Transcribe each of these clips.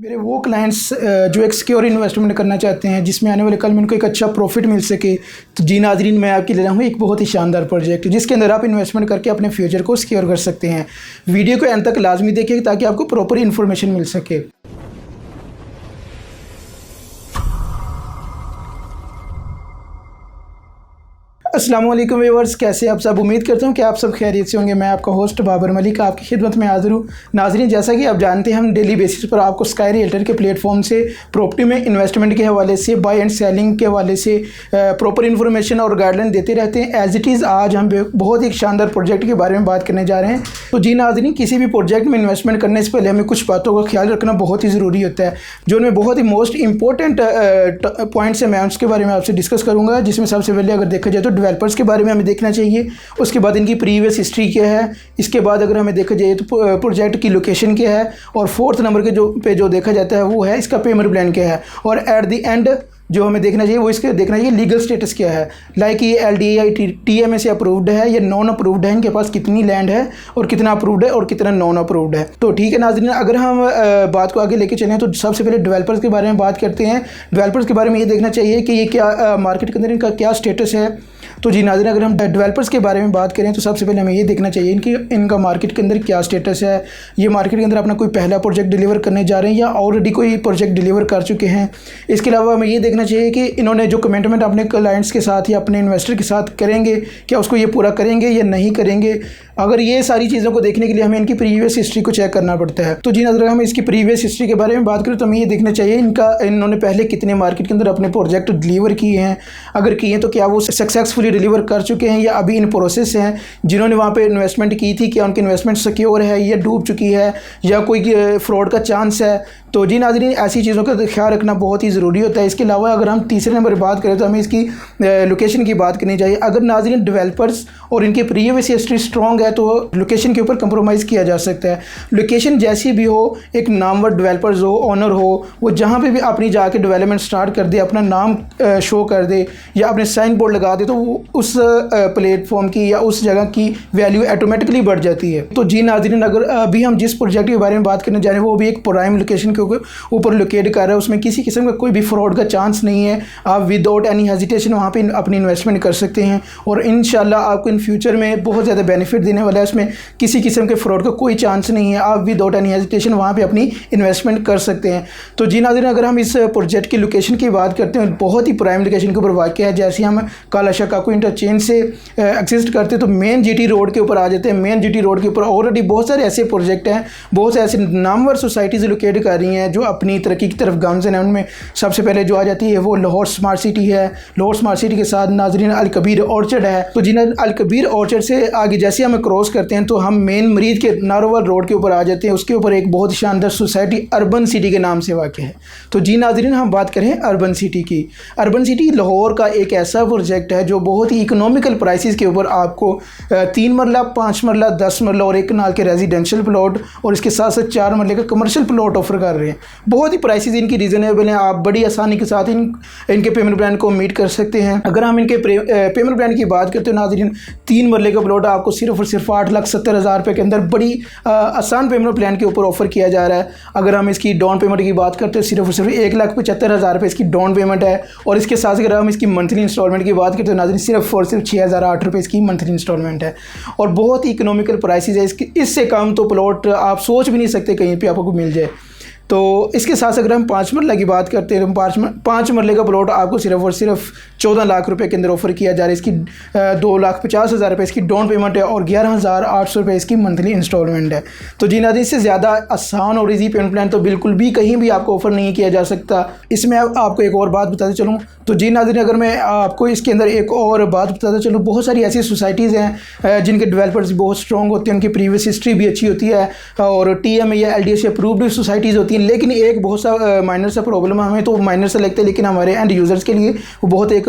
मेरे वो क्लाइंट्स जो एक सिक्योर इन्वेस्टमेंट करना चाहते हैं जिसमें आने वाले कल में उनको एक अच्छा प्रॉफिट मिल सके, तो जी नाजरीन, मैं आपके ले रहा हूँ एक बहुत ही शानदार प्रोजेक्ट जिसके अंदर आप इन्वेस्टमेंट करके अपने फ्यूचर को सिक्योर कर सकते हैं। वीडियो को एंड तक लाजमी देखिए ताकि आपको प्रॉपर इन्फॉर्मेशन मिल सके। अस्सलाम वालेकुम व्यूअर्स, कैसे आप सब? उम्मीद करता हूँ कि आप सब खैरियत से होंगे। मैं आपका होस्ट बाबर मलिक आपकी खिदमत में हाजिर हूँ। नाजरीन, जैसा कि आप जानते हैं, हम डेली बेसिस पर आपको स्काई रियल्टर के प्लेटफॉर्म से प्रॉपर्टी में इन्वेस्टमेंट के हवाले से, बाय एंड सेलिंग के हवाले से प्रॉपर इन्फॉर्मेशन और गाइडलाइन देते रहते हैं। एज इट इज़ आज हम बहुत ही शानदार प्रोजेक्ट के बारे में बात करने जा रहे हैं। तो जी नाजरीन, किसी भी प्रोजेक्ट में इन्वेस्टमेंट करने से पहले हमें कुछ बातों का ख्याल रखना बहुत ही ज़रूरी होता है, जो उनमें बहुत ही मोस्ट इंपॉर्टेंट पॉइंट्स हैं। मैं उसके बारे में आपसे डिस्कस करूँगा, जिसमें सबसे पहले अगर देखा जाए तो डेवलपर्स के बारे में हमें देखना चाहिए। उसके बाद इनकी प्रीवियस हिस्ट्री क्या है। इसके बाद अगर हमें देखा जाए तो प्रोजेक्ट की लोकेशन क्या है। और फोर्थ नंबर के जो देखा जाता है वो है इसका पेमेंट प्लान क्या है। और एट द एंड जो हमें देखना चाहिए वो इसके देखना चाहिए लीगल स्टेटस क्या है, लाइक ये LDA TMA से अप्रूव्ड है या नॉन अप्रूव्ड है, इनके पास कितनी लैंड है और कितना अप्रूव्ड है और कितना नॉन अप्रूव्ड है। तो ठीक है नाज़रीन, अगर हम बात को आगे लेके चलें तो सबसे पहले डेवलपर्स के बारे में बात करते हैं। डेवलपर्स के बारे में ये देखना चाहिए कि ये क्या मार्केट के अंदर इनका क्या स्टेटस है। तो जी नाज़रीन, अगर हम डेवलपर्स के बारे में बात करें तो सबसे पहले हमें ये देखना चाहिए इनका मार्केट के अंदर क्या स्टेटस है। ये मार्केट के अंदर अपना कोई पहला प्रोजेक्ट डिलीवर करने जा रहे हैं या ऑलरेडी कोई प्रोजेक्ट डिलीवर कर चुके हैं। इसके अलावा हमें ये देखना चाहिए कि इन्होंने जो कमिटमेंट अपने क्लाइंट्स के साथ या अपने इन्वेस्टर के साथ करेंगे, क्या उसको ये पूरा करेंगे या नहीं करेंगे। अगर ये सारी चीज़ों को देखने के लिए हमें इनकी प्रीवियस हिस्ट्री को चेक करना पड़ता है। तो जी अगर हम इसकी प्रीवियस हिस्ट्री के बारे में बात करें तो हमें ये देखना चाहिए इन्होंने पहले कितने मार्केट के अंदर अपने प्रोजेक्ट डिलीवर किए हैं। अगर किए तो क्या वो सक्सेसफुली डिलीवर कर चुके हैं या अभी इन प्रोसेस हैं। जिन्होंने वहाँ पे इन्वेस्टमेंट की थी, क्या उनकी इन्वेस्टमेंट सिक्योर है या डूब चुकी है या कोई फ्रॉड का चांस है। तो जी नाज़रीन, ऐसी चीज़ों का ख्याल रखना बहुत ही ज़रूरी होता है। इसके अलावा अगर हम तीसरे नंबर पर बात करें तो हमें इसकी लोकेशन की बात करनी चाहिए। अगर नाज़रीन डेवलपर्स और इनकी प्रीवियस हिस्ट्री स्ट्रॉन्ग है तो लोकेशन के ऊपर कंप्रोमाइज़ किया जा सकता है। लोकेशन जैसी भी हो, एक नामवर डेवलपर्स हो, ऑनर हो, वो जहाँ पे भी अपनी जाके डेवलपमेंट स्टार्ट कर दे, अपना नाम शो कर दे या अपने साइन बोर्ड लगा दे, तो वो उस प्लेटफॉर्म की या उस जगह की वैल्यू ऑटोमेटिकली बढ़ जाती है। तो जी नाज़रीन, अगर अभी हम जिस प्रोजेक्ट के बारे में बात करने जा रहे हैं वो भी एक प्राइम लोकेशन के ऊपर लोकेट कर रहा है, उसमें किसी किस्म का कोई भी फ्रॉड का चांस नहीं है। आप विदाउट एनी हेजिटेशन वहाँ पे अपनी इन्वेस्टमेंट कर सकते हैं और इंशाल्लाह आपको इन फ्यूचर में बहुत ज़्यादा बेनिफिट देने वाला है। उसमें किसी किस्म के फ्रॉड का कोई चांस नहीं है। आप विदाउट एनी हेजिटेशन वहाँ पे अपनी इन्वेस्टमेंट कर सकते हैं। तो जी नाज़रीन, अगर हम इस प्रोजेक्ट की लोकेशन की बात करते हैं, बहुत ही प्राइम लोकेशन के ऊपर वाक़या है। जैसे हम काला शकाको इंटरचेंज से एक्सिस्ट करते तो मेन GT रोड के ऊपर आ जाते हैं। मेन GT रोड के ऊपर ऑलरेडी बहुत सारे ऐसे प्रोजेक्ट हैं, बहुत से ऐसे नामवर सोसाइटीज़ लोकेट कर रही हैं जो अपनी तरक्की की तरफ गामज़न है। उनमें सबसे पहले जो आ जाती है वो लाहौर स्मार्ट सिटी है। लाहौर स्मार्ट सिटी के साथ नाजरीन अल कबीर ऑर्चर्ड है। तो जिन अल कबीर ऑर्चर्ड से आगे जैसे हम क्रॉस करते हैं तो हम मेन मरीज के नारोवाल रोड के ऊपर आ जाते हैं। उसके ऊपर एक बहुत शानदार सोसाइटी अर्बन सिटी के नाम से वाक़ है। तो जी नाजरीन, हम बात करें अर्बन सिटी की। अर्बन सिटी लाहौर का एक ऐसा प्रोजेक्ट है जो बहुत ही इकोनॉमिकल प्राइसेस के ऊपर आपको 3 मरला, 5 मरला, 10 मरला और 1 कनाल के रेजिडेंशियल प्लॉट और इसके साथ साथ 4 मरले का कमर्शियल प्लॉट ऑफर कर रहे हैं। बहुत ही प्राइसेस इनकी रीज़नेबल हैं। आप बड़ी आसानी के साथ इनके पेमेंट प्लान को मीट कर सकते हैं। अगर हम इनके पेमेंट प्लान की बात करते हैं नाज़रीन, 3 मरले का प्लॉट आपको सिर्फ और सिर्फ 8,70,000 रुपये के अंदर बड़ी आसान पेमेंट प्लान के ऊपर ऑफर किया जा रहा है। अगर हम इसकी डाउन पेमेंट की बात करते हैं सिर्फ और सिर्फ 1,75,000 रुपये इसकी डाउन पेमेंट है। और इसके साथ अगर हम इसकी मंथली इंस्टॉलमेंट की बात करते हैं नाज़रीन, सिर्फ और सिर्फ 6,008 रुपये इसकी मंथली इंस्टॉलमेंट है और बहुत ही इकोनॉमिकल प्राइसेस है। इससे कम तो प्लॉट आप सोच भी नहीं सकते कहीं पर आपको मिल जाए। तो इसके साथ अगर हम 5 मरला की बात करते हैं तो 5 मरले का प्लॉट आपको सिर्फ और सिर्फ 14 लाख रुपए के अंदर ऑफर किया जा रहा है। इसकी 2,50,000 रुपये इसकी डाउन पेमेंट है और 11,800 रुपये इसकी मंथली इंस्टॉलमेंट है। तो जी नाज़रीन, इससे ज़्यादा आसान और ईजी पेमेंट प्लान तो बिल्कुल भी कहीं भी आपको ऑफर नहीं किया जा सकता। इसमें आपको एक और बात बताते चलूँ तो जी नाज़रीन, अगर मैं आपको इसके अंदर एक और बात बताता चलूँ, बहुत सारी ऐसी सोसाइटीज़ हैं जिनके डेवलपर्स बहुत स्ट्रॉन्ग होते हैं, उनकी प्रीवियस हिस्ट्री भी अच्छी होती है और TMA या LDA से अप्रूव्ड सोसाइटीज़ होती हैं। लेकिन एक बहुत सा माइनर सा प्रॉब्लम है, हमें तो माइनर सा लगता है लेकिन हमारे एंड यूज़र्स के लिए वो बहुत एक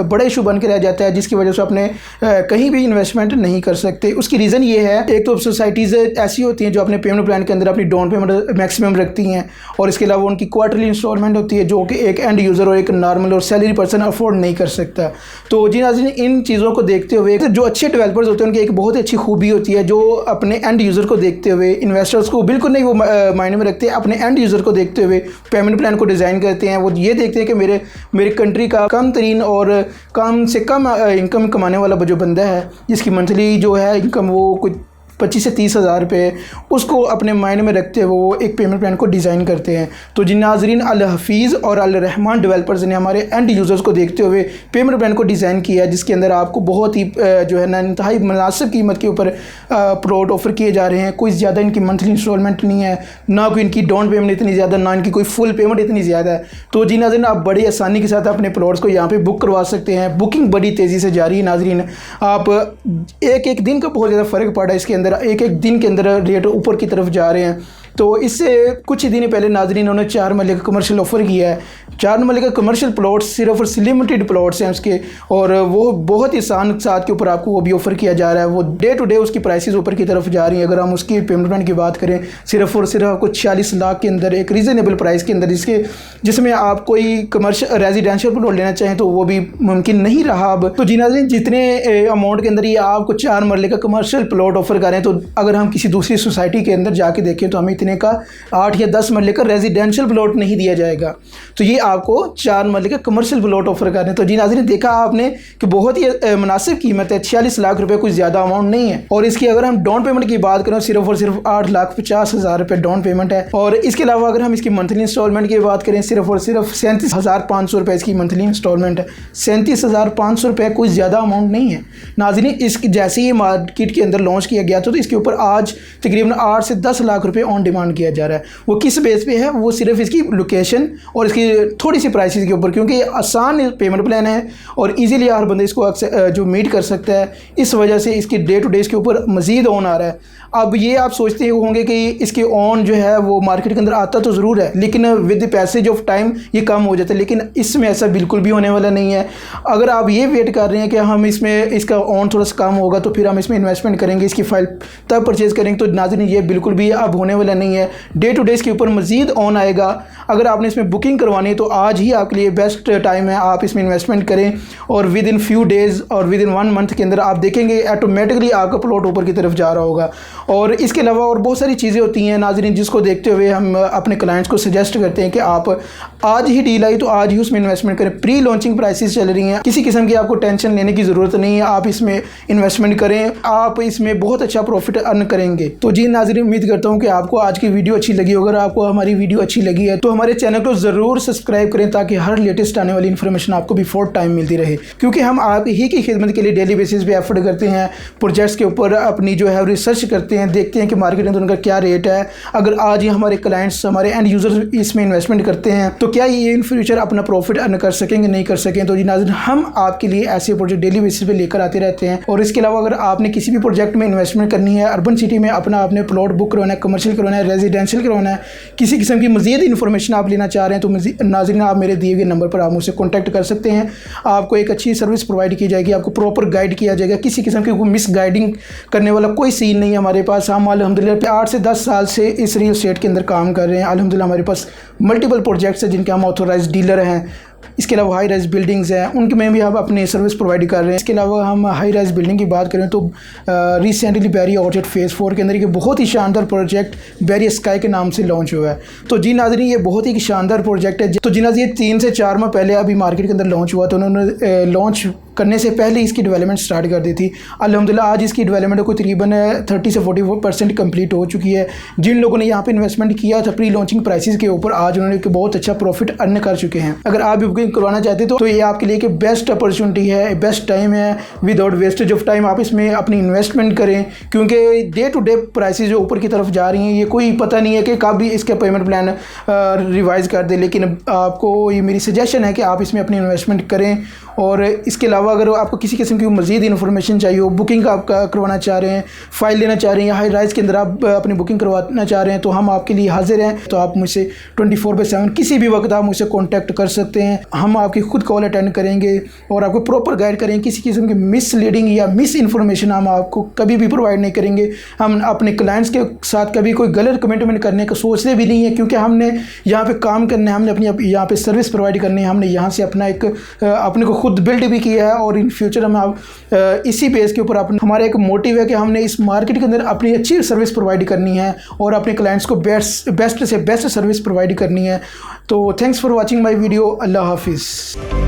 बड़ा इशू बन के रह जाता है, जिसकी वजह से अपने कहीं भी इन्वेस्टमेंट नहीं कर सकते। उसकी रीज़न ये है, एक तो सोसाइटीज़ ऐसी होती हैं जो अपने पेमेंट प्लान के अंदर अपनी डाउन पेमेंट मैक्सिमम रखती हैं और इसके अलावा उनकी क्वार्टरली इंस्टॉलमेंट होती है जो कि एक एंड यूज़र और एक नॉर्मल और सैलरी पर्सन अफोर्ड नहीं कर सकता। तो जी नाज़रीन, इन चीज़ों को देखते हुए जो अच्छे डेवलपर्स होते हैं उनकी एक बहुत ही अच्छी खूबी होती है, जो अपने एंड यूज़र को देखते हुए इन्वेस्टर्स को बिल्कुल नहीं वो मायने में रखते, अपने एंड एंड यूज़र को देखते हुए पेमेंट प्लान को डिज़ाइन करते हैं। वो ये देखते हैं कि मेरे कंट्री का कम तरीन और कम से कम इनकम कमाने वाला जो बंदा है, जिसकी मंथली जो है इनकम वो कुछ 25 से 30 हज़ार रुपये, उसको अपने माइंड में रखते हुए वो एक पेमेंट प्लान को डिज़ाइन करते हैं। तो जिन नाजरीन अल हफीज़ और अल रहमान डेवलपर्स ने हमारे एंड यूज़र्स को देखते हुए पेमेंट प्लान को डिज़ाइन किया है, जिसके अंदर आपको बहुत ही जो है ना इंतहाई मुनासिब कीमत के ऊपर प्रोडक्ट ऑफ़र किए जा रहे हैं। कोई ज़्यादा इनकी मंथली इंस्टॉलमेंट नहीं है, ना कोई इनकी डाउन पेमेंट इतनी ज़्यादा, ना इनकी कोई फुल पेमेंट इतनी ज़्यादा है। तो जी नाज़रीन, आप बड़ी आसानी के साथ अपने प्रोडक्ट्स को यहाँ पर बुक करवा सकते हैं। बुकिंग बड़ी तेज़ी से जारी है नाजरीन। आप एक दिन का बहुत ज़्यादा फ़र्क पड़ा है इसके अंदर, एक दिन के अंदर रेट ऊपर की तरफ जा रहे हैं। तो इससे कुछ ही दिन पहले नाज़रीन इन्होंने 4 मरले का कमर्शियल ऑफ़र किया है। 4 मरले का कमर्शियल प्लॉट सिर्फ और लिमिटेड प्लॉट्स हैं उसके, और वो बहुत ही आसान साथ के ऊपर आपको वो भी ऑफ़र किया जा रहा है। वो डे टू डे उसकी प्राइसेस ऊपर की तरफ जा रही हैं। अगर हम उसकी पेमेंट प्लान की बात करें, सिर्फ और सिर्फ आपको 46 लाख के अंदर एक रीज़नेबल प्राइस के अंदर, जिसमें आप कोई कमर्शियल रेजिडेंशियल प्लॉट लेना चाहें तो वो भी मुमकिन नहीं रहा अब। तो जी नाज़रीन, जितने अमाउंट के अंदर ये आपको 4 मरले का कमर्शियल प्लॉट ऑफ़र करें, तो अगर हम किसी दूसरी सोसाइटी के अंदर जाके देखें तो हमें का 8 या 10 मरले का रेजिडेंशियल प्लॉट नहीं दिया जाएगा। तो ये आपको 4 मरले का कमर्शियल प्लॉट ऑफर कर रहे हैं। तो जी नाज़रीन, देखा आपने कि बहुत ही मुनासिब कीमत है। 46 लाख रुपए कोई ज़्यादा अमाउंट नहीं है। और इसकी अगर हम डाउन पेमेंट की बात करें, सिर्फ और सिर्फ 8,50,000 रुपये डाउन पेमेंट है। और इसके अलावा अगर हम इसकी मंथली इंस्टॉलमेंट की बात करें, सिर्फ और सिर्फ 37,500 रुपये इसकी मंथली इंस्टॉलमेंट है। 37,500 रुपये कोई ज़्यादा अमाउंट नहीं है नाज़रीन। इसकी जैसे ही मार्केट के अंदर लॉन्च किया गया तो इसके ऊपर आज तकरीबन 8 से 10 लाख रुपये ऑन डिमांड किया जा रहा है। वो किस बेस पे है? वो सिर्फ इसकी लोकेशन और इसकी थोड़ी सी प्राइसेस के ऊपर, क्योंकि ये आसान पेमेंट प्लान है और इजीली हर बंदे इसको जो मीट कर सकता है। इस वजह से इसकी डे टू डे इसके ऊपर मज़ीद ऑन आ रहा है। अब ये आप सोचते होंगे कि इसके ऑन जो है वो मार्केट के अंदर आता तो ज़रूर है, लेकिन with the passage of time ये कम हो जाता है। लेकिन इसमें ऐसा बिल्कुल भी होने वाला नहीं है। अगर आप ये वेट कर रहे हैं कि हम इसमें इसका ऑन थोड़ा सा कम होगा तो फिर हम इसमें इन्वेस्टमेंट करेंगे, इसकी फाइल तब परचेज़ करेंगे, तो नाज़रीन ये बिल्कुल भी अब होने वाला नहीं है। डे टू डे इसके ऊपर मज़ीद ऑन आएगा। अगर आपने इसमें बुकिंग करवानी है तो आज ही आपके लिए बेस्ट टाइम है, आप इसमें इन्वेस्टमेंट करें और विद इन फ्यू डेज़ और विद इन 1 मंथ के अंदर आप देखेंगे ऑटोमेटिकली आपका प्लॉट ऊपर की तरफ जा रहा होगा। और इसके अलावा और बहुत सारी चीज़ें होती हैं नाज़रीन, जिसको देखते हुए हम अपने क्लाइंट्स को सजेस्ट करते हैं कि आप आज ही डील आई तो आज ही उसमें इन्वेस्टमेंट करें। प्री लॉन्चिंग प्राइसेस चल रही हैं, किसी किस्म की आपको टेंशन लेने की ज़रूरत नहीं है। आप इसमें इन्वेस्टमेंट करें, आप इसमें बहुत अच्छा प्रॉफिट अर्न करेंगे। तो जी नाज़रीन, उम्मीद करता हूँ कि आपको आज की वीडियो अच्छी लगी। अगर आपको हमारी वीडियो अच्छी लगी है तो हमारे चैनल को ज़रूर सब्सक्राइब करें, ताकि हर लेटेस्ट आने वाली इन्फॉर्मेशन आपको बिफोर टाइम मिलती रहे। क्योंकि हम आप ही की खिदमत के लिए डेली बेसिस पे एफर्ट करते हैं, प्रोजेक्ट्स के ऊपर अपनी जो है रिसर्च करते हैं, देखते हैं कि मार्केट में उनका क्या रेट है। अगर आज ही हमारे क्लाइंट्स, हमारे एंड यूज़र्स इसमें इन्वेस्टमेंट करते हैं तो क्या ये इन फ्यूचर अपना प्रॉफिट अर्न कर सकेंगे, नहीं कर सकें। तो जी नाज़रीन, हम आपके लिए ऐसे प्रोजेक्ट डेली बेसिस पे लेकर आते रहते हैं। और इसके अलावा अगर आपने किसी भी प्रोजेक्ट में इन्वेस्टमेंट करनी है, अर्बन सिटी में अपना आपने प्लॉट बुक करवाना है, कमर्शियल करवाना है, रेजिडेंशियल करवाना है, किसी किस्म की मज़ीद इन्फॉर्मेशन आप लेना चाह रहे हैं, तो नाज़रीन आप मेरे दिए गए नंबर पर आप मुझसे कॉन्टैक्ट कर सकते हैं। आपको एक अच्छी सर्विस प्रोवाइड की जाएगी, आपको प्रॉपर गाइड किया जाएगा। किसी किस्म की मिस गाइडिंग करने वाला कोई सीन नहीं है हमारे पास। हम अल्हम्दुलिल्लाह 8 से 10 साल से इस रियल एस्टेट के अंदर काम कर रहे हैं। अल्हम्दुलिल्लाह हमारे पास मल्टीपल प्रोजेक्ट्स हैं जिनके हम ऑथोराइज्ड डीलर हैं। इसके अलावा हाई राइज बिल्डिंग्स हैं, उनके में भी हम अपने सर्विस प्रोवाइड कर रहे हैं। इसके अलावा हम हाई राइज बिल्डिंग की बात करें तो रिसेंटली बैरी ऑर्चर्ड फेज़ 4 के अंदर एक बहुत ही शानदार प्रोजेक्ट बैरी स्काई के नाम से लॉन्च हुआ है। तो जी नाज़रीन, ये बहुत ही शानदार प्रोजेक्ट है। तो जी नाज़रीन, ये 3 से 4 माह पहले अभी मार्केट के अंदर लॉन्च हुआ, तो उन्होंने लॉन्च करने से पहले इसकी डेवलपमेंट स्टार्ट कर दी थी। अल्हम्दुलिल्लाह आज इसकी डेवलपमेंट को तकरीबन 30 से 44% कंप्लीट हो चुकी है। जिन लोगों ने यहाँ पे इन्वेस्टमेंट किया था प्री लॉन्चिंग प्राइसेस के ऊपर, आज उन्होंने बहुत अच्छा प्रॉफिट अर्न कर चुके हैं। अगर आप भी बुकिंग करवाना चाहते हैं तो ये आपके लिए एक बेस्ट अपॉर्चुनिटी है, बेस्ट टाइम है। विदाउट वेस्टेज ऑफ टाइम आप इसमें अपनी इन्वेस्टमेंट करें, क्योंकि डे टू डे प्राइसेस जो ऊपर की तरफ जा रही हैं, ये कोई पता नहीं है कि कब भी इसका पेमेंट प्लान रिवाइज़ कर दे। लेकिन आपको ये मेरी सजेशन है कि आप इसमें अपनी इन्वेस्टमेंट करें। और इसके अलावा अगर आपको किसी किस्म की मज़ीद इन्फॉर्मेशन चाहिए हो, बुकिंग आप करवाना चाह रहे हैं, फ़ाइल लेना चाह रहे हैं, या हाई राइज के अंदर आप अपनी बुकिंग करवाना चाह रहे हैं, तो हम आपके लिए हाजिर हैं। तो आप मुझसे 24/7 किसी भी वक्त आप मुझसे कॉन्टैक्ट कर सकते हैं। हम आपकी खुद कॉल अटेंड करेंगे और आपको प्रॉपर गाइड करेंगे। किसी किस्म की मिसलीडिंग या मिस इन्फॉर्मेशन हम आपको कभी भी प्रोवाइड नहीं करेंगे। हम अपने क्लाइंट्स के साथ कभी कोई गलत कमिटमेंट करने का सोचते भी नहीं है, क्योंकि हमने यहाँ पे काम करना है, हमने अपनी यहाँ पे सर्विस प्रोवाइड करनी है। हमने यहाँ से अपना एक अपने को खुद बिल्ड भी किया है और इन फ्यूचर हम आप इसी बेस के ऊपर हमारा एक मोटिव है कि हमने इस मार्केट के अंदर अपनी अच्छी सर्विस प्रोवाइड करनी है और अपने क्लाइंट्स को बेस्ट से बेस्ट सर्विस प्रोवाइड करनी है। तो thanks for watching my video. अल्लाह हाफिज़।